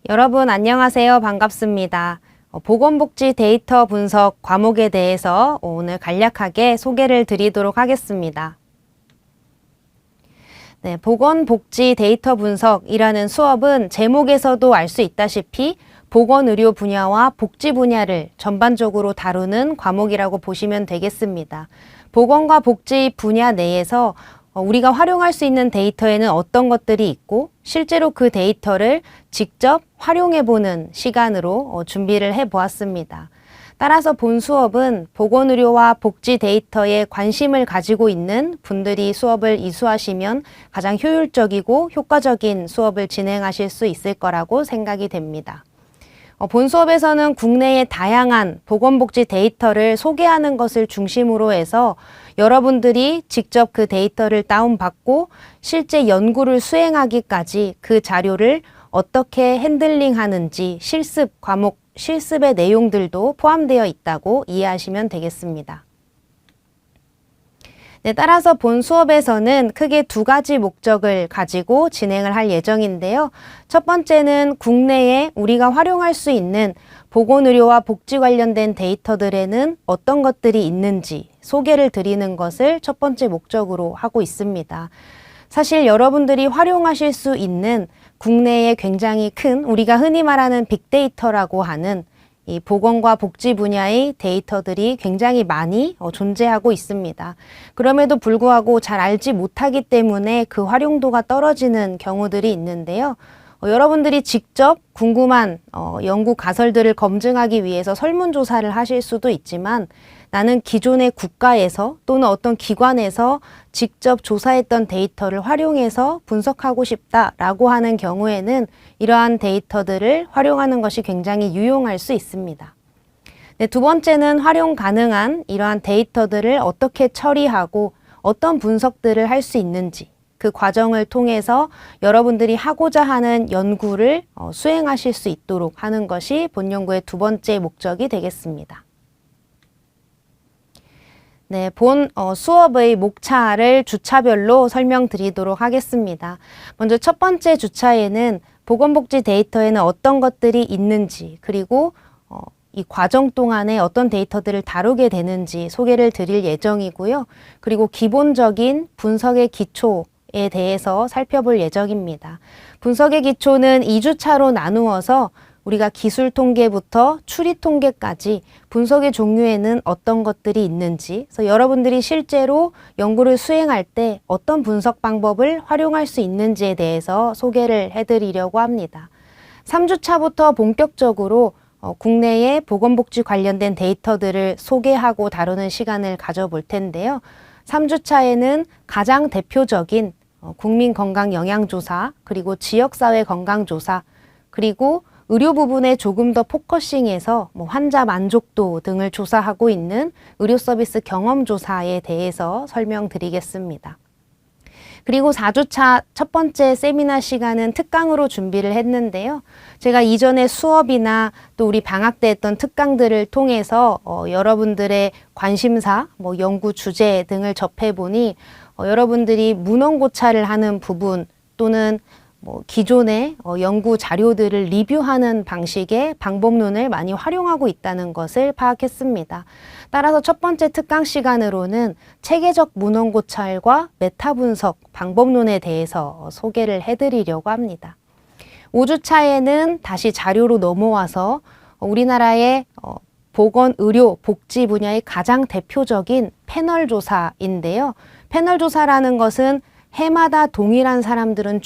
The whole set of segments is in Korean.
여러분 안녕하세요. 반갑습니다. 보건복지 데이터 분석 과목에 대해서 오늘 간략하게 소개를 드리도록 하겠습니다. 네, 보건복지 데이터 분석이라는 수업은 제목에서도 알 수 있다시피 보건의료 분야와 복지 분야를 전반적으로 다루는 과목이라고 보시면 되겠습니다. 보건과 복지 분야 내에서 우리가 활용할 수 있는 데이터에는 어떤 것들이 있고 실제로 그 데이터를 직접 활용해보는 시간으로 준비를 해보았습니다. 따라서 본 수업은 보건의료와 복지 데이터에 관심을 가지고 있는 분들이 수업을 이수하시면 가장 효율적이고 효과적인 수업을 진행하실 수 있을 거라고 생각이 됩니다. 본 수업에서는 국내의 다양한 보건복지 데이터를 소개하는 것을 중심으로 해서 여러분들이 직접 그 데이터를 다운받고 실제 연구를 수행하기까지 그 자료를 어떻게 핸들링하는지 실습 과목, 실습의 내용들도 포함되어 있다고 이해하시면 되겠습니다. 네, 따라서 본 수업에서는 크게 두 가지 목적을 가지고 진행을 할 예정인데요. 첫 번째는 국내에 우리가 활용할 수 있는 보건의료와 복지 관련된 데이터들에는 어떤 것들이 있는지 소개를 드리는 것을 첫 번째 목적으로 하고 있습니다. 사실 여러분들이 활용하실 수 있는 국내에 굉장히 큰 우리가 흔히 말하는 빅데이터라고 하는 이 보건과 복지 분야의 데이터들이 굉장히 많이 존재하고 있습니다. 그럼에도 불구하고 잘 알지 못하기 때문에 그 활용도가 떨어지는 경우들이 있는데요. 여러분들이 직접 궁금한 연구 가설들을 검증하기 위해서 설문조사를 하실 수도 있지만 나는 기존의 국가에서 또는 어떤 기관에서 직접 조사했던 데이터를 활용해서 분석하고 싶다라고 하는 경우에는 이러한 데이터들을 활용하는 것이 굉장히 유용할 수 있습니다. 네, 두 번째는 활용 가능한 이러한 데이터들을 어떻게 처리하고 어떤 분석들을 할 수 있는지 그 과정을 통해서 여러분들이 하고자 하는 연구를 수행하실 수 있도록 하는 것이 본 연구의 두 번째 목적이 되겠습니다. 네, 본 수업의 목차를 주차별로 설명드리도록 하겠습니다. 먼저 첫 번째 주차에는 보건복지 데이터에는 어떤 것들이 있는지 그리고 이 과정 동안에 어떤 데이터들을 다루게 되는지 소개를 드릴 예정이고요. 그리고 기본적인 분석의 기초에 대해서 살펴볼 예정입니다. 분석의 기초는 2주차로 나누어서 우리가 기술 통계부터 추리 통계까지 분석의 종류에는 어떤 것들이 있는지, 그래서 여러분들이 실제로 연구를 수행할 때 어떤 분석 방법을 활용할 수 있는지에 대해서 소개를 해드리려고 합니다. 3주차부터 본격적으로 국내의 보건복지 관련된 데이터들을 소개하고 다루는 시간을 가져볼 텐데요. 3주차에는 가장 대표적인 국민건강영양조사, 그리고 지역사회 건강조사, 그리고 의료 부분에 조금 더 포커싱해서 환자 만족도 등을 조사하고 있는 의료 서비스 경험 조사에 대해서 설명드리겠습니다. 그리고 4주차 첫 번째 세미나 시간은 특강으로 준비를 했는데요. 제가 이전에 수업이나 또 우리 방학 때 했던 특강들을 통해서 여러분들의 관심사, 연구 주제 등을 접해보니 여러분들이 문헌고찰을 하는 부분 또는 기존의 연구 자료들을 리뷰하는 방식의 방법론을 많이 활용하고 있다는 것을 파악했습니다. 따라서 첫 번째 특강 시간으로는 체계적 문헌고찰과 메타 분석 방법론에 대해서 소개를 해드리려고 합니다. 5주차에는 다시 자료로 넘어와서 우리나라의 보건, 의료, 복지 분야의 가장 대표적인 패널 조사인데요. 패널 조사라는 것은 해마다 동일한 사람들을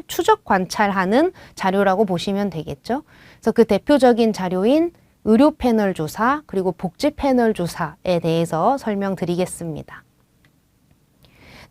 추적 관찰하는 자료라고 보시면 되겠죠. 그래서 그 대표적인 자료인 의료 패널 조사 그리고 복지 패널 조사에 대해서 설명드리겠습니다.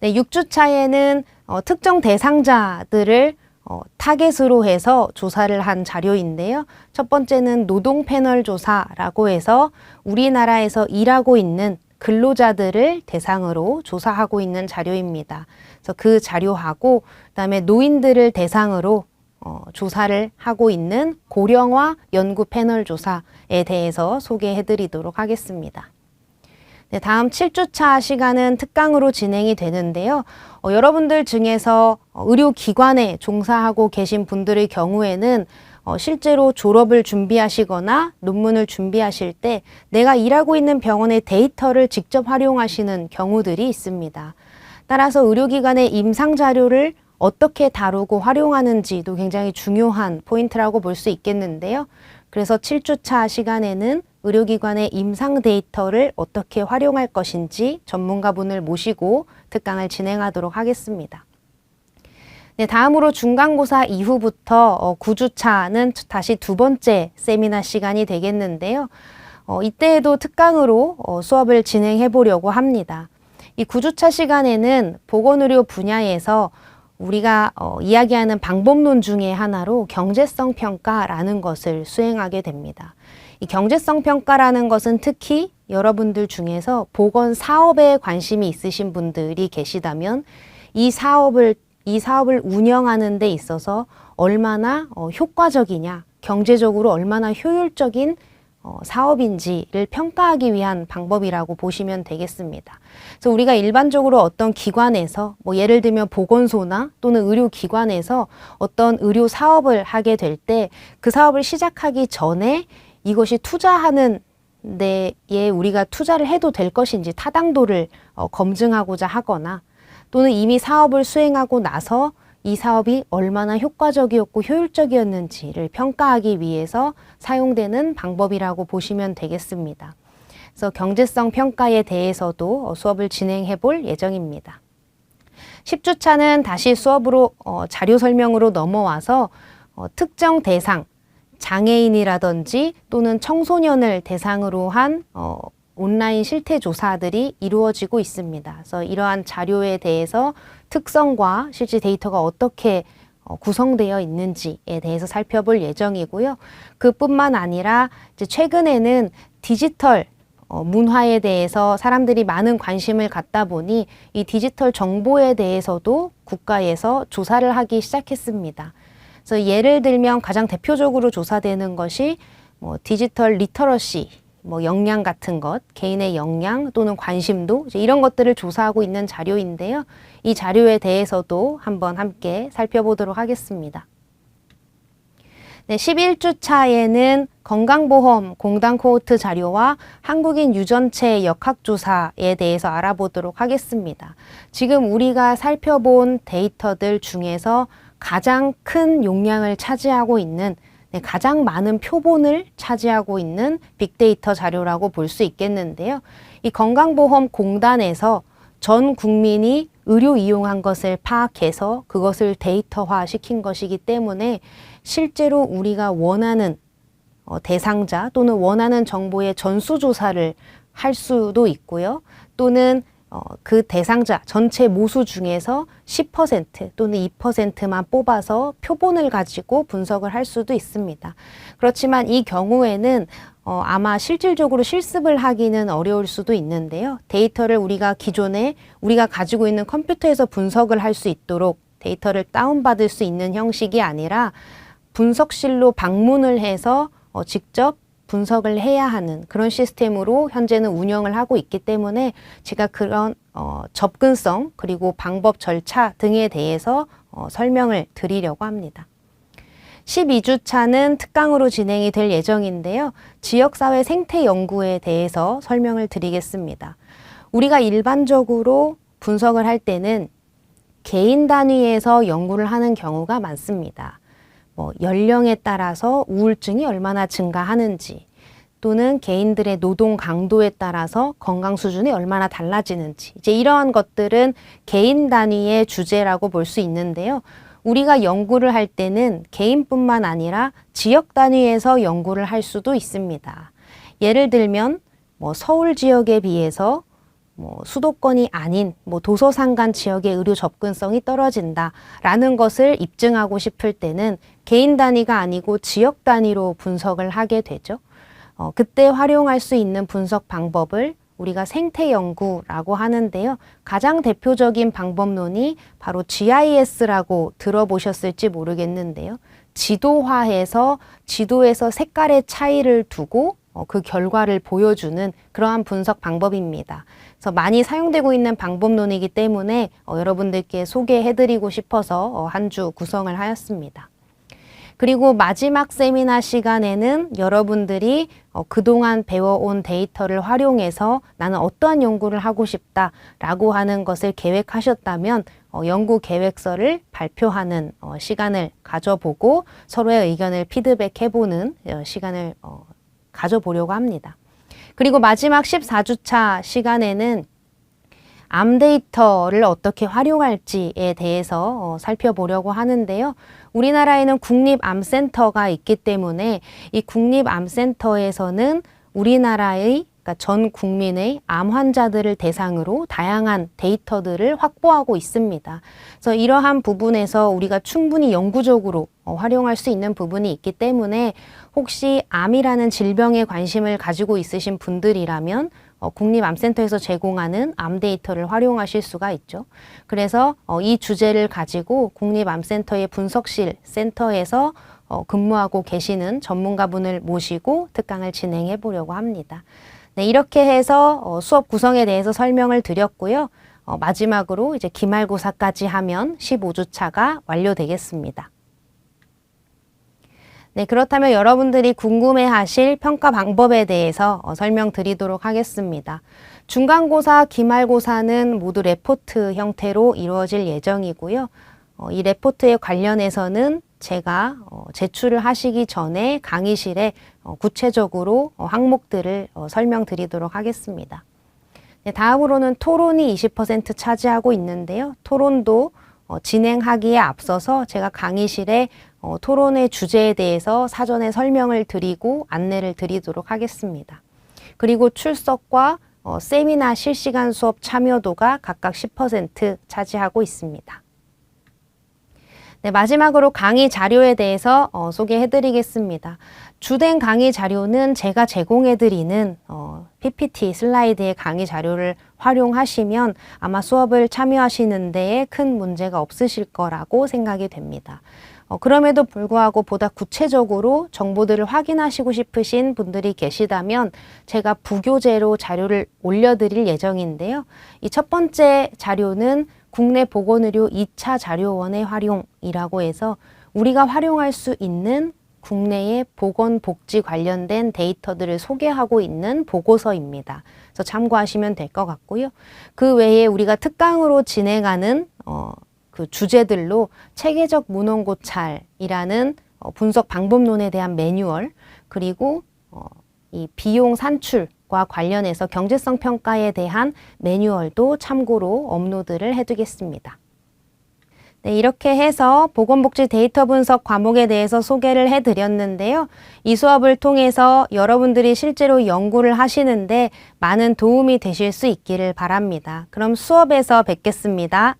네, 6주차에는 특정 대상자들을 타겟으로 해서 조사를 한 자료인데요. 첫 번째는 노동 패널 조사라고 해서 우리나라에서 일하고 있는 근로자들을 대상으로 조사하고 있는 자료입니다. 그래서 그 자료하고 그다음에 노인들을 대상으로 조사를 하고 있는 고령화 연구 패널 조사에 대해서 소개해 드리도록 하겠습니다. 네, 다음 7주차 시간은 특강으로 진행이 되는데요. 여러분들 중에서 의료기관에 종사하고 계신 분들의 경우에는 실제로 졸업을 준비하시거나 논문을 준비하실 때 내가 일하고 있는 병원의 데이터를 직접 활용하시는 경우들이 있습니다. 따라서 의료기관의 임상자료를 어떻게 다루고 활용하는지도 굉장히 중요한 포인트라고 볼 수 있겠는데요. 그래서 7주차 시간에는 의료기관의 임상 데이터를 어떻게 활용할 것인지 전문가분을 모시고 특강을 진행하도록 하겠습니다. 네, 다음으로 중간고사 이후부터 9주차는 다시 두 번째 세미나 시간이 되겠는데요. 이때에도 특강으로 수업을 진행해 보려고 합니다. 이 9주차 시간에는 보건의료 분야에서 우리가 이야기하는 방법론 중에 하나로 경제성 평가라는 것을 수행하게 됩니다. 이 경제성 평가라는 것은 특히 여러분들 중에서 보건 사업에 관심이 있으신 분들이 계시다면 이 사업을 운영하는 데 있어서 얼마나 효과적이냐, 경제적으로 얼마나 효율적인 사업인지를 평가하기 위한 방법이라고 보시면 되겠습니다. 그래서 우리가 일반적으로 어떤 기관에서 예를 들면 보건소나 또는 의료기관에서 어떤 의료 사업을 하게 될 때 그 사업을 시작하기 전에 이것이 투자하는 데에 우리가 투자를 해도 될 것인지 타당도를 검증하고자 하거나 또는 이미 사업을 수행하고 나서 이 사업이 얼마나 효과적이었고 효율적이었는지를 평가하기 위해서 사용되는 방법이라고 보시면 되겠습니다. 그래서 경제성 평가에 대해서도 수업을 진행해 볼 예정입니다. 10주차는 다시 수업으로 자료 설명으로 넘어와서 특정 대상, 장애인이라든지 또는 청소년을 대상으로 한 온라인 실태 조사들이 이루어지고 있습니다. 그래서 이러한 자료에 대해서 특성과 실제 데이터가 어떻게 구성되어 있는지에 대해서 살펴볼 예정이고요. 그뿐만 아니라 이제 최근에는 디지털 문화에 대해서 사람들이 많은 관심을 갖다 보니 이 디지털 정보에 대해서도 국가에서 조사를 하기 시작했습니다. 그래서 예를 들면 가장 대표적으로 조사되는 것이 디지털 리터러시, 역량 같은 것, 개인의 역량 또는 관심도 이런 것들을 조사하고 있는 자료인데요. 이 자료에 대해서도 한번 함께 살펴보도록 하겠습니다. 네, 11주차에는 건강보험 공단 코호트 자료와 한국인 유전체 역학조사에 대해서 알아보도록 하겠습니다. 지금 우리가 살펴본 데이터들 중에서 가장 큰 용량을 차지하고 있는 가장 많은 표본을 차지하고 있는 빅데이터 자료라고 볼 수 있겠는데요. 이 건강보험공단에서 전 국민이 의료 이용한 것을 파악해서 그것을 데이터화 시킨 것이기 때문에 실제로 우리가 원하는 대상자 또는 원하는 정보의 전수조사를 할 수도 있고요. 또는 그 대상자 전체 모수 중에서 10% 또는 2%만 뽑아서 표본을 가지고 분석을 할 수도 있습니다. 그렇지만 이 경우에는 아마 실질적으로 실습을 하기는 어려울 수도 있는데요. 데이터를 우리가 기존에 우리가 가지고 있는 컴퓨터에서 분석을 할 수 있도록 데이터를 다운받을 수 있는 형식이 아니라 분석실로 방문을 해서 직접 분석을 해야 하는 그런 시스템으로 현재는 운영을 하고 있기 때문에 제가 그런 접근성 그리고 방법 절차 등에 대해서 설명을 드리려고 합니다. 12주차는 특강으로 진행이 될 예정인데요. 지역사회 생태 연구에 대해서 설명을 드리겠습니다. 우리가 일반적으로 분석을 할 때는 개인 단위에서 연구를 하는 경우가 많습니다. 연령에 따라서 우울증이 얼마나 증가하는지 또는 개인들의 노동 강도에 따라서 건강 수준이 얼마나 달라지는지 이제 이러한 것들은 개인 단위의 주제라고 볼 수 있는데요. 우리가 연구를 할 때는 개인뿐만 아니라 지역 단위에서 연구를 할 수도 있습니다. 예를 들면 서울 지역에 비해서 수도권이 아닌 도서산간 지역의 의료 접근성이 떨어진다라는 것을 입증하고 싶을 때는 개인 단위가 아니고 지역 단위로 분석을 하게 되죠. 그때 활용할 수 있는 분석 방법을 우리가 생태 연구라고 하는데요. 가장 대표적인 방법론이 바로 GIS라고 들어보셨을지 모르겠는데요. 지도화해서 지도에서 색깔의 차이를 두고 그 결과를 보여주는 그러한 분석 방법입니다. 그래서 많이 사용되고 있는 방법론이기 때문에 여러분들께 소개해드리고 싶어서 한 주 구성을 하였습니다. 그리고 마지막 세미나 시간에는 여러분들이 그동안 배워온 데이터를 활용해서 나는 어떠한 연구를 하고 싶다라고 하는 것을 계획하셨다면 연구 계획서를 발표하는 시간을 가져보고 서로의 의견을 피드백해보는 시간을 가져보려고 합니다. 그리고 마지막 14주차 시간에는 암 데이터를 어떻게 활용할지에 대해서 살펴보려고 하는데요. 우리나라에는 국립암센터가 있기 때문에 이 국립암센터에서는 우리나라의 그러니까 전 국민의 암 환자들을 대상으로 다양한 데이터들을 확보하고 있습니다. 그래서 이러한 부분에서 우리가 충분히 영구적으로 활용할 수 있는 부분이 있기 때문에 혹시 암이라는 질병에 관심을 가지고 있으신 분들이라면 국립암센터에서 제공하는 암 데이터를 활용하실 수가 있죠. 그래서 이 주제를 가지고 국립암센터의 분석실 센터에서 근무하고 계시는 전문가분을 모시고 특강을 진행해 보려고 합니다. 네, 이렇게 해서 수업 구성에 대해서 설명을 드렸고요. 마지막으로 이제 기말고사까지 하면 15주차가 완료되겠습니다. 네, 그렇다면 여러분들이 궁금해하실 평가 방법에 대해서 설명드리도록 하겠습니다. 중간고사, 기말고사는 모두 레포트 형태로 이루어질 예정이고요. 이 레포트에 관련해서는 제가 제출을 하시기 전에 강의실에 구체적으로 항목들을 설명드리도록 하겠습니다. 네, 다음으로는 토론이 20% 차지하고 있는데요. 토론도 진행하기에 앞서서 제가 강의실에 토론의 주제에 대해서 사전에 설명을 드리고 안내를 드리도록 하겠습니다. 그리고 출석과 세미나 실시간 수업 참여도가 각각 10% 차지하고 있습니다. 네, 마지막으로 강의 자료에 대해서 소개해드리겠습니다. 주된 강의 자료는 제가 제공해드리는 PPT 슬라이드의 강의 자료를 활용하시면 아마 수업을 참여하시는 데에 큰 문제가 없으실 거라고 생각이 됩니다. 그럼에도 불구하고 보다 구체적으로 정보들을 확인하시고 싶으신 분들이 계시다면 제가 부교재로 자료를 올려드릴 예정인데요. 이 첫 번째 자료는 국내 보건의료 2차 자료원의 활용이라고 해서 우리가 활용할 수 있는 국내의 보건복지 관련된 데이터들을 소개하고 있는 보고서입니다. 그래서 참고하시면 될 것 같고요. 그 외에 우리가 특강으로 진행하는 그 주제들로 체계적 문헌고찰이라는 분석 방법론에 대한 매뉴얼, 그리고 이 비용 산출과 관련해서 경제성 평가에 대한 매뉴얼도 참고로 업로드를 해두겠습니다. 네, 이렇게 해서 보건복지 데이터 분석 과목에 대해서 소개를 해드렸는데요. 이 수업을 통해서 여러분들이 실제로 연구를 하시는데 많은 도움이 되실 수 있기를 바랍니다. 그럼 수업에서 뵙겠습니다.